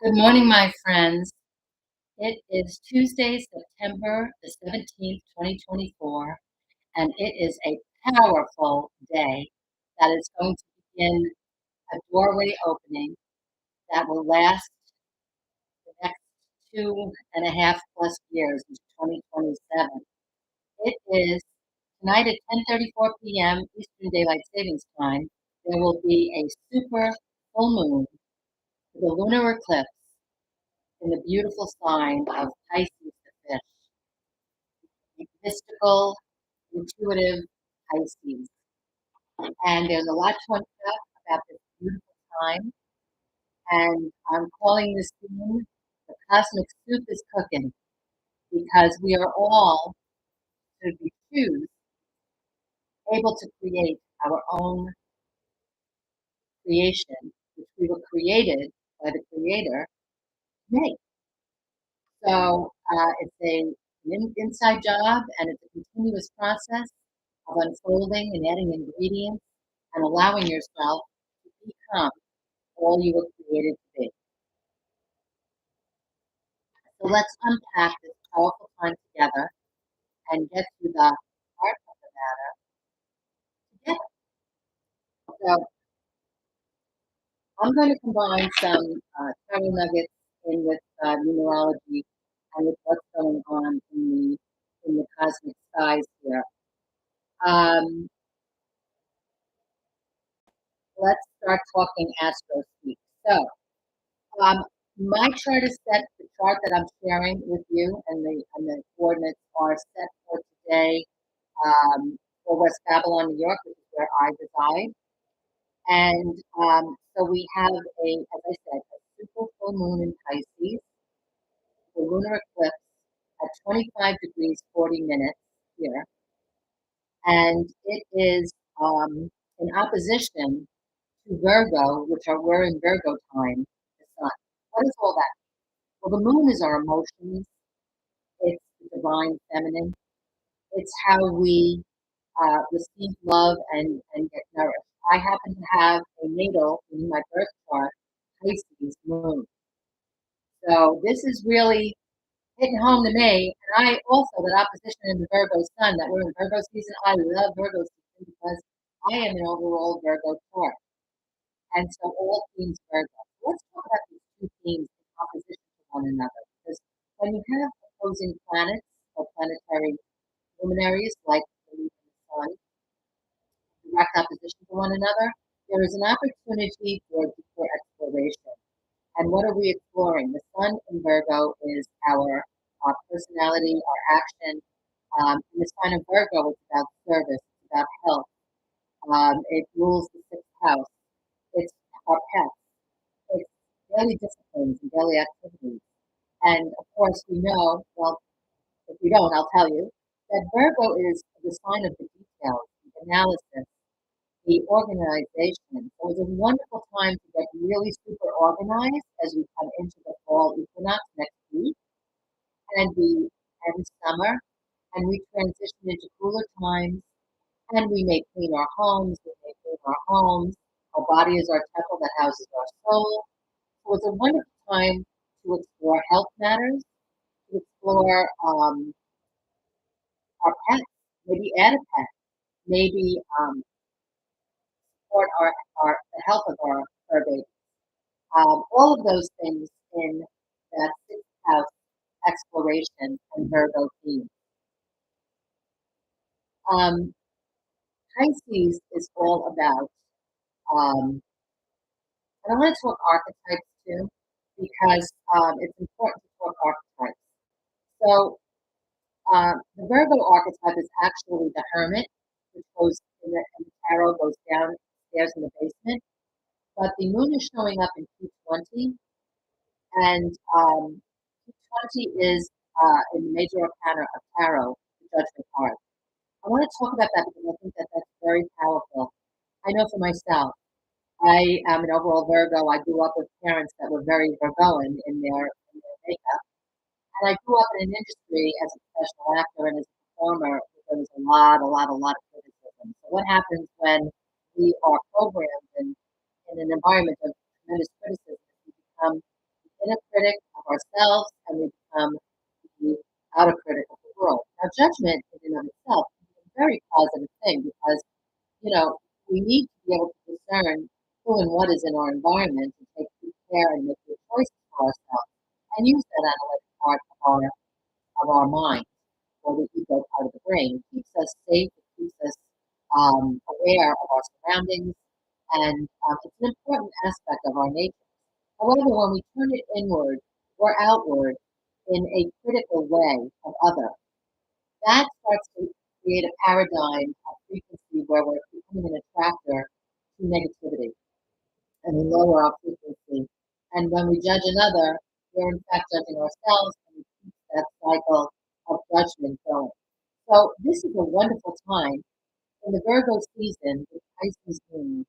Good morning, my friends. It is Tuesday, September the 17th, 2024, and it is a powerful day that is going to begin a doorway opening that will last the next 2.5+ years into 2027. It is tonight at 10:34 p.m. Eastern Daylight Savings Time. There will be a super full moon with a lunar eclipse in the beautiful sign of Pisces the fish, mystical, intuitive Pisces. And there's a lot to unpack about this beautiful time. And I'm calling this theme "The Cosmic Soup is Cooking" because we are all, should we choose, able to create our own creation, which we were created by the Creator to make. So it's an inside job, and it's a continuous process of unfolding and adding ingredients and allowing yourself to become all you were created to be. So let's unpack this powerful time together and get to the heart of the matter together. So I'm going to combine some travel nuggets in with numerology and with what's going on in the cosmic skies here. Um, let's start talking Astrospeak. So, my chart is set. The chart that I'm sharing with you and the coordinates are set for today for West Babylon, New York, which is where I reside. And so we have as I said, a super full moon in Pisces, the lunar eclipse at 25 degrees 40 minutes here, and it is in opposition to Virgo, we're in Virgo time, the sun. What is all that? Well, the moon is our emotions. It's the divine feminine. It's how we receive love and get nourished. I happen to have a natal in my birth chart, Pisces moon. So this is really hitting home to me. And I also, that opposition in the Virgo sun, that we're in Virgo season, I love Virgo season because I am an overall Virgo chart. And so all themes Virgo. Let's talk about these two themes in opposition to one another. Because when you have opposing planets or planetary luminaries like the moon and the sun, direct opposition to one another, there is an opportunity for deeper exploration. And what are we exploring? The sun in Virgo is our personality, our action. And the sign of Virgo is about service, it's about health. It rules the sixth house. It's our pets. It's daily disciplines and daily activities. And of course, we know, well, if we don't, I'll tell you, that Virgo is the sign of the details, the analysis, the organization. So it's a wonderful time to get really super organized as we come into the fall equinox next week, and we end summer, and we transition into cooler times, and we may clean our homes, Our body is our temple that houses our soul. So it's a wonderful time to explore health matters, to explore our pets, maybe add a pet, maybe support the health of our fur baby. All of those things in that sixth house exploration and Virgo theme. Um, Pisces is all about, and I want to talk archetypes too, because it's important to talk archetypes. So the Virgo archetype is actually the hermit, which goes in the tarot, goes downstairs in the basement. But the moon is showing up in P20, and P20 is in the major arcana of tarot, the judgment card. I want to talk about that because I think that that's very powerful. I know for myself, I am an overall Virgo. I grew up with parents that were very Virgoan in their makeup. And I grew up in an industry as a professional actor and as a performer. There was a lot of criticism. So what happens when we are programmed in an environment of tremendous criticism? We become inner critic of ourselves and we become the outer critic of the world. Now, judgment in and of itself is a very positive thing because, we need to be able to discern who and what is in our environment and take good care and make good choices for ourselves and use that analytic part of our mind or the ego part of the brain. It keeps us safe, it keeps us aware of our surroundings, and it's an important aspect of our nature. However, when we turn it inward or outward in a critical way of other, that starts to create a paradigm of frequency where we're becoming an attractor to negativity and we lower our frequency. And when we judge another, we're in fact judging ourselves and we keep that cycle of judgment going. So this is a wonderful time in the Virgo season with Pisces moon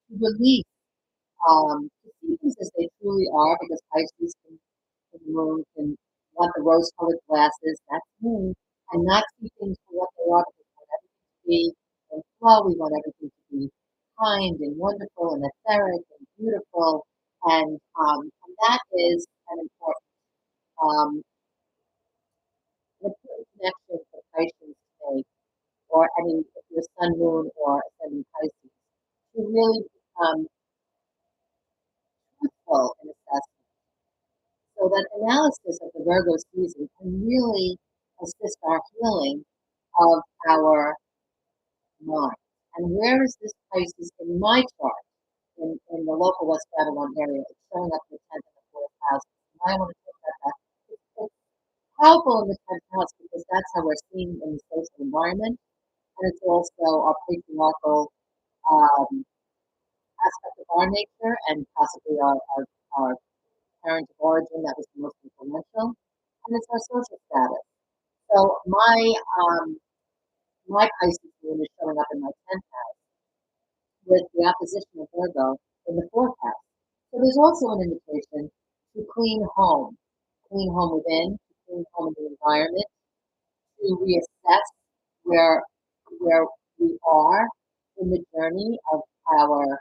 to release, to see things as they truly are because Pisces can moon can want the rose-colored glasses, that's moon, and not see things for what they are because we want everything to be in flow, we want everything to be kind and wonderful and etheric and beautiful, and that is um, an important connection for Pisces today, or any if you're Sun, Moon, or Ascending Pisces, to really become truthful in assessment. So that analysis of the Virgo season can really assist our healing of our mind. And where is this Pisces in my chart? In the local West Babylon area, it's showing up in the 10th and the 4th house. And I want to talk about that. It's powerful in the 10th house because that's how we're seen in the social environment. And it's also our patriarchal aspect of our nature and possibly our parent of origin that was the most influential. And it's our social status. So my Pisces moon is showing up in my 10th house with the opposition of Virgo in the 4th house. So there's also an invitation to clean home within, to clean home in the environment, to reassess where where we are in the journey of our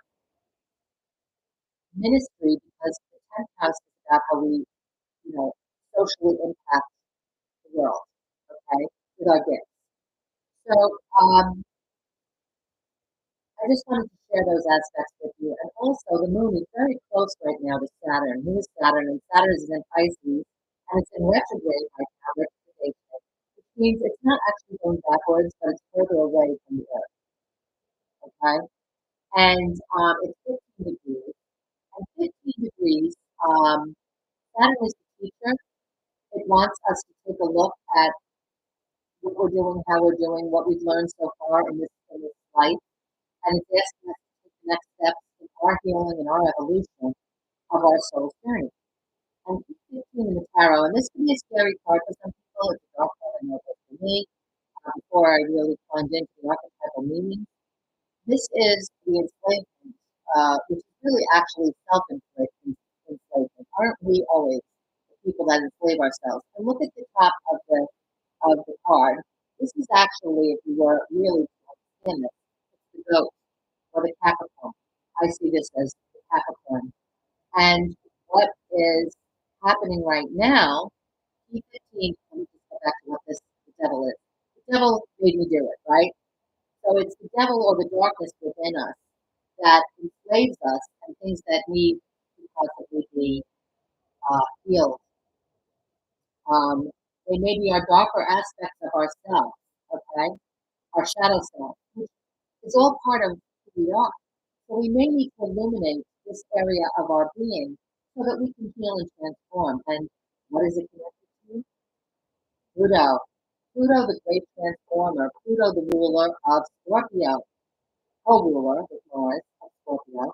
ministry because the 10th house is about how we, socially impact the world, okay, with our gifts. So I just wanted to share those aspects with you. And also, the moon is very close right now to Saturn. Who is Saturn? And Saturn is in Pisces, and it's in retrograde right now, retrogradation, which means it's not actually going backwards, but it's further away from the Earth, okay? And it's 15 degrees. And 15 degrees, Saturn is the teacher. It wants us to take a look at what we're doing, how we're doing, what we've learned so far in this life. And it's asking us to take the next steps in our healing and our evolution of our soul's journey. And 15 in the tarot, and this can be a scary card for some people. It's a dark card, I know, but for me, before I really plunge into the archetypal meaning, this is the enslavement, which is really actually self-enslavement. Aren't we always the people that enslave ourselves? And look at the top of the card. This is actually, if you were really to understand this, it's the goat or the Capricorn. I see this as the Capricorn. And what is happening right now, P15, let me just go back to what the devil is. The devil made me do it, right? So it's the devil or the darkness within us that enslaves us and things that need to possibly be healed. They may be our darker aspects of ourselves, okay? Our shadow self, which is all part of who we are. So we may need to illuminate this area of our being so that we can heal and transform. And what is it connected to? Pluto. Pluto, the great transformer. Pluto, the ruler of Scorpio. Co-ruler with Mars of Scorpio.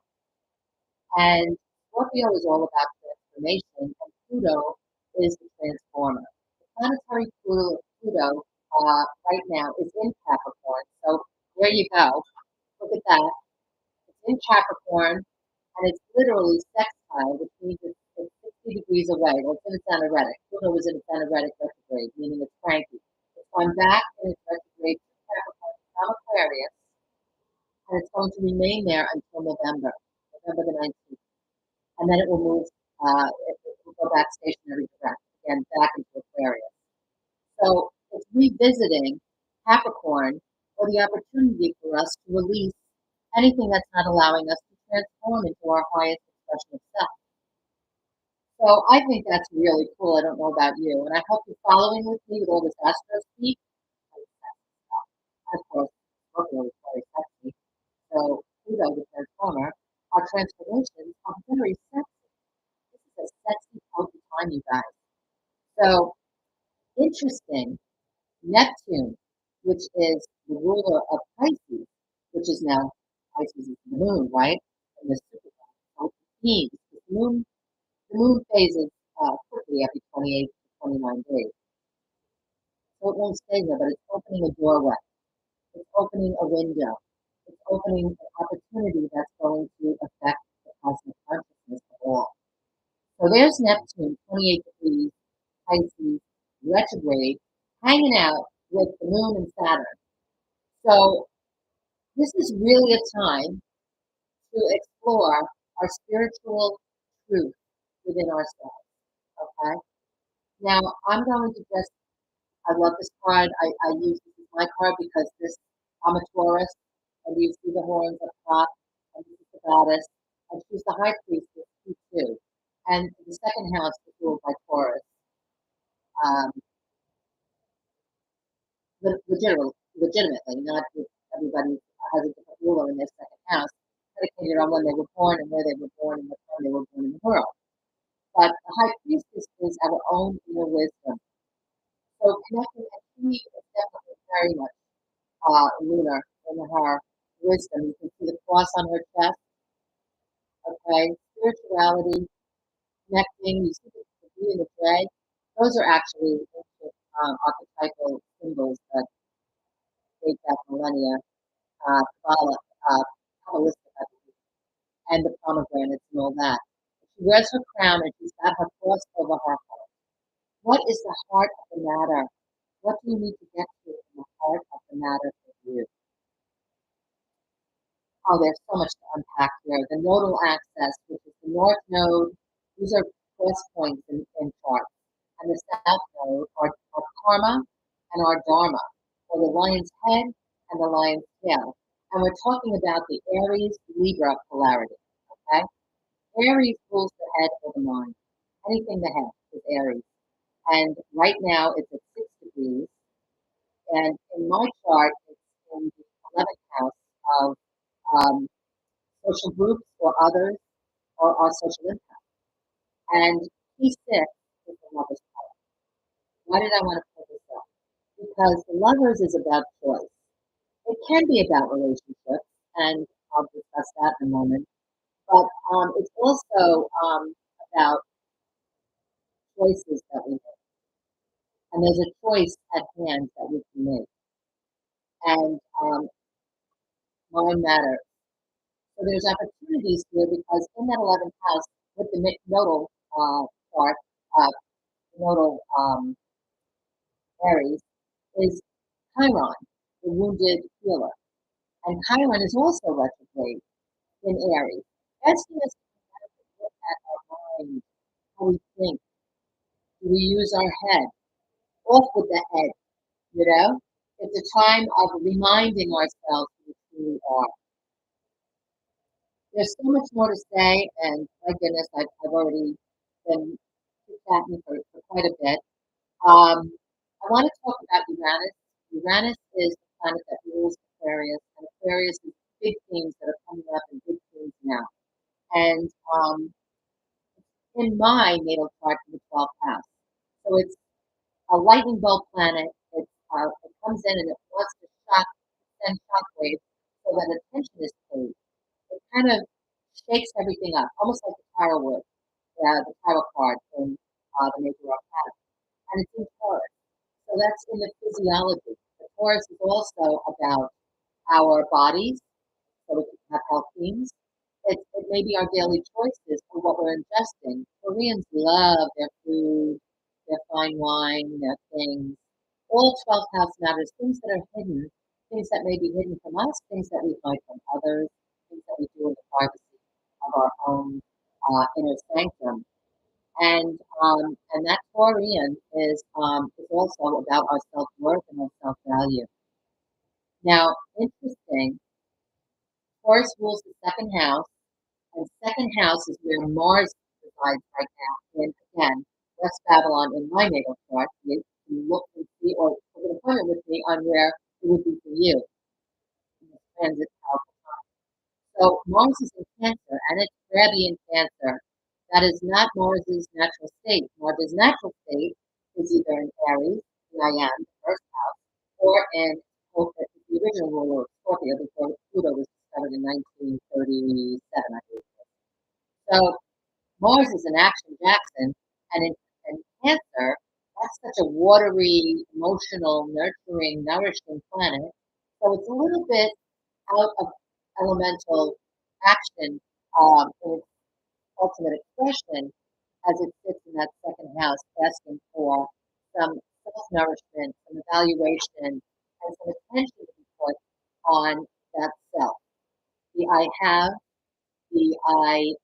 And Scorpio is all about transformation, and Pluto is the transformer. The planetary Pluto right now is in Capricorn. So there you go. Look at that. It's in Capricorn, and it's literally sextile, which means it's 60 degrees away. Well, it's in its anaretic. Pluto was in its anaretic retrograde, meaning it's cranky. It's gone back in its retrograde to Capricorn from Aquarius, and it's going to remain there until November the 19th. And then it will move, it will go back stationary direct, again, back into Aquarius. So it's revisiting Capricorn or the opportunity for us to release anything that's not allowing us to transform into our highest expression of self. So I think that's really cool. I don't know about you. And I hope you're following with me with all this Astrospeak. Of course, Scorpio is very sexy. So Pluto, the transformer, our transformations are very sexy. This is a sexy, healthy time, you guys. So interesting. Neptune, which is the ruler of Pisces, which is now Pisces is the moon, right? And the super the moon phases quickly every 28 to 29 days. So it won't stay there, but it's opening a doorway. It's opening a window. It's opening an opportunity that's going to affect the cosmic consciousness of all. So there's Neptune, 28 degrees, Pisces, retrograde, hanging out with the moon and Saturn. So this is really a time to explore our spiritual truth within ourselves. Okay. Now I'm going to just, I love this card. I use this as my card because I'm a Taurus, and you see the horns up top, and this is the goddess, and she's the high priestess too. And the second house is ruled by Taurus. Um, legitimately, not that everybody has a different ruler in their second house, predicated on when they were born and where they were born and what time they were born in the world. But the high priestess is our own inner wisdom. So connecting, and she is definitely very much lunar in her wisdom. You can see the cross on her chest. Okay, spirituality, connecting. You see the B and the J. Those are actually ancient archetypal symbols that date back millennia. Kabbalistic, I believe, and the pomegranates and all that. She wears her crown and she's got her cross over her heart. What is the heart of the matter? What do you need to get to in the heart of the matter for you? Oh, there's so much to unpack here. The nodal axis, which is the north node, these are cross points in charts. And the south node are karma and our dharma, or the lion's head and the lion's tail. And we're talking about the Aries Libra polarity. Okay? Aries rules the head or the mind. Anything the head is Aries. And right now it's at 6 degrees. And in my chart, it's in the 11th house of um, social groups or others or our social impact. And P6 is the lover's power. Why did I want to pull this up? Because the lovers is about choice. It can be about relationships, and I'll discuss that in a moment. But it's also about choices that we make. And there's a choice at hand that we can make. And mind matters. So there's opportunities here because in that 11th house with the nodal chart, nodal Aries, is Chiron, the wounded healer. And Chiron is also retrograde in Aries. Asking us to look at our mind, how we think. Do we use our head? Off with the head, you know? It's a time of reminding ourselves who we truly are. There's so much more to say, and my goodness, I've already been chatting for quite a bit. I want to talk about Uranus. Uranus is the planet that rules Aquarius, and Aquarius is big themes that are coming up and big themes now. And in my natal chart in the 12th house, so it's a lightning bolt planet. It comes in and it wants to send shock waves so that attention is paid. It kind of shakes everything up, almost like the tarot would, the tarot card in the major arcana. And it's in Taurus. So that's in the physiology. The Taurus is also about our bodies, so we can have health themes. It may be our daily choices for what we're ingesting. Koreans love their food, their fine wine, their things. All 12th house matters, things that are hidden, things that may be hidden from us, things that we hide from others, things that we do in the privacy of our own inner sanctum. And that Taurian is also about our self worth and our self value. Now, interesting, Taurus rules the second house, and second house is where Mars resides right now. And again, West Babylon in my natal chart. You can look and see, or take an appointment with me on where it would be for you in this transit house. So Mars is in Cancer, and it's crabby in Cancer. That is not Mars's natural state. Mars's natural state is either in Aries, the I am, the first house, or in the original ruler of Scorpio before Pluto was discovered in 1937, I believe. So Mars is an action Jackson, and in Cancer, that's such a watery, emotional, nurturing, nourishing planet. So it's a little bit out of elemental action in its ultimate expression as it sits in that second house, asking for some self-nourishment, some evaluation, and some attention to be put on that self. The I have, the I,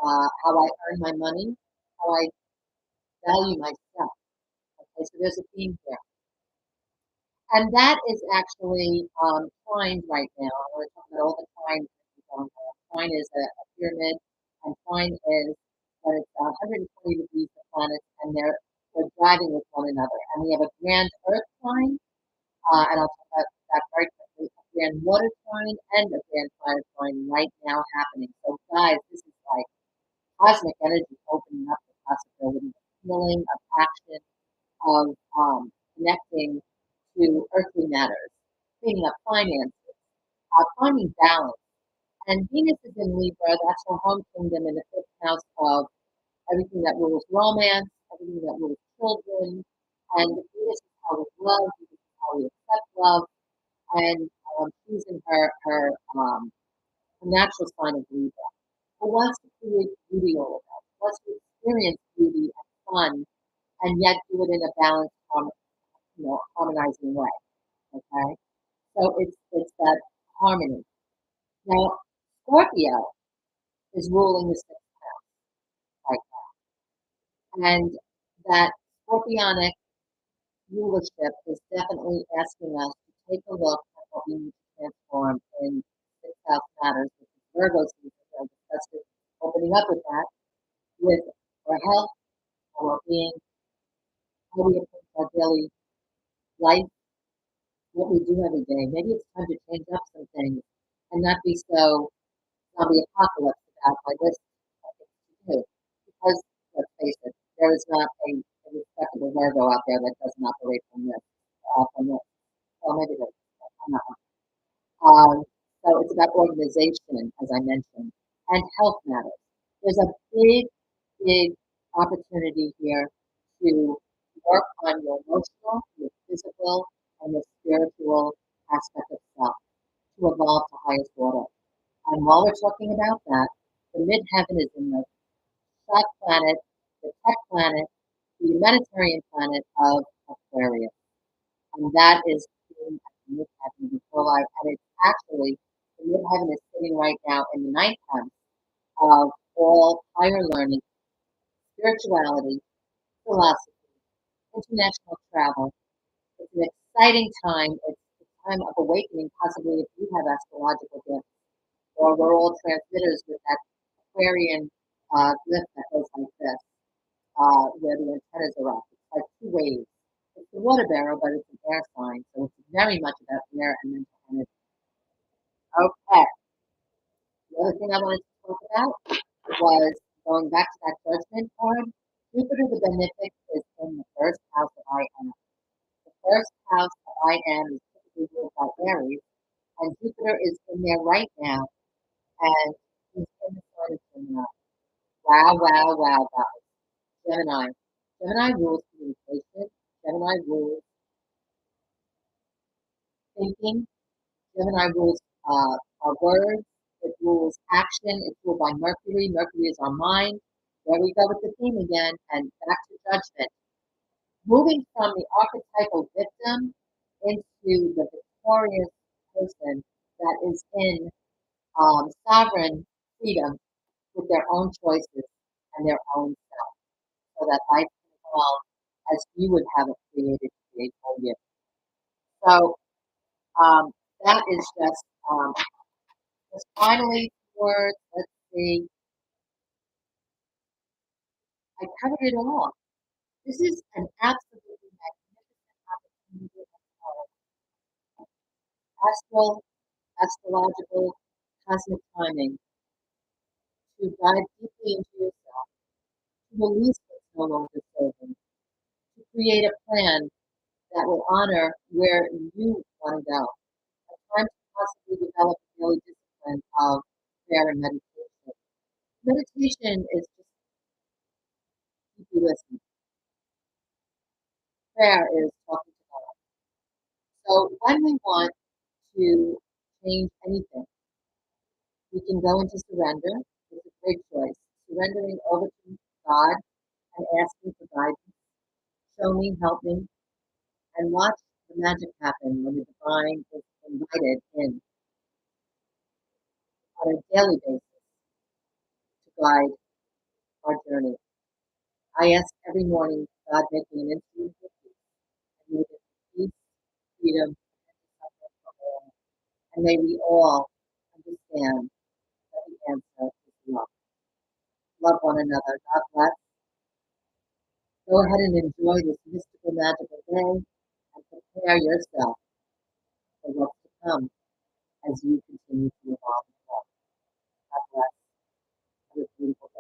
how I earn my money, how I value myself. Okay, so there's a theme here. And that is actually trine right now. We're talking about all the trine going on. Trine is a pyramid, and trine is when it's 120 degrees of planets, and they're driving with one another. And we have a grand Earth trine, and I'll talk about that very quickly. A grand water trine and a grand fire trine right now happening. So, guys, this is like cosmic energy opening up the possibility of healing, of action, of connecting to earthly matters, cleaning up finances, finding balance. And Venus is in Libra, that's her home kingdom in the fifth house of everything that rules romance, everything that rules children. And Venus is how we love, Venus is how we accept love. And she's in her natural sign of Libra, who wants to create beauty all around, wants to experience beauty and fun, and yet do it in a balanced, harmonizing way. Okay, so it's that harmony. Now, Scorpio is ruling the sixth house right now, and that Scorpionic rulership is definitely asking us to take a look at what we need to transform in sixth house matters, which is Virgo season. I discussed it, opening up with that, with our health, our well-being, how we approach our daily life, what we do every day. Maybe it's time to change up some things and not be so zombie apocalypse about my list of things to do. Because let's face it, there is not a respectable Virgo out there that doesn't operate from this. Well, maybe there's I'm not. So it's about organization, as I mentioned, and health matters. There's a big, big opportunity here to work on your emotional, your physical, and your spiritual aspect of self to evolve to highest order. And while we're talking about that, the midheaven is in the shock planet, the tech planet, the humanitarian planet of Aquarius. And that is sitting at the midheaven before life. And it's actually, the midheaven is sitting right now in the ninth house of all higher learning, spirituality, philosophy, international travel. It's an exciting time. It's a time of awakening, possibly if you have astrological gifts, or we're all transmitters with that Aquarian glyph that goes like this, where the antennas are up. It's like two waves. It's the water bearer, but it's an air sign, so it's very much about air and mental energy. Okay. The other thing I wanted to talk about was going back to that judgment card. Jupiter the benefic is in the first house of I am. The first house of I am is typically ruled by Aries, and Jupiter is in there right now, and he's in the sign of Gemini. Wow, wow, wow, guys. Gemini. Gemini rules communication. Gemini rules thinking. Gemini rules our words. It rules action. It's ruled by Mercury. Mercury is our mind. There we go with the theme again, and back to judgment. Moving from the archetypal victim into the victorious person that is in sovereign freedom with their own choices and their own self. so that life can evolve as you would have it created to create for you. So um, that is just finally words. Let's see, I covered it all. This is an absolutely magnificent opportunity of astrological, cosmic timing to dive deeply into yourself, to release what's no longer serving, to create a plan that will honor where you want to go. A time to possibly develop a daily discipline of prayer and meditation. Meditation is just keep you listening. Prayer is talking to God. So when we want to change anything, we can go into surrender. It's a great choice. Surrendering over to God and asking for guidance. Show me, help me, and watch the magic happen when the divine is invited in on a daily basis to guide our journey. I ask every morning, God, make me an instrument of peace. And may the peace, freedom, and suffering for all. And may we all understand that the answer is love. Love one another. God bless. Go ahead and enjoy this mystical, magical day and prepare yourself for what's to come as you continue to evolve and grow. God bless. Have a beautiful day.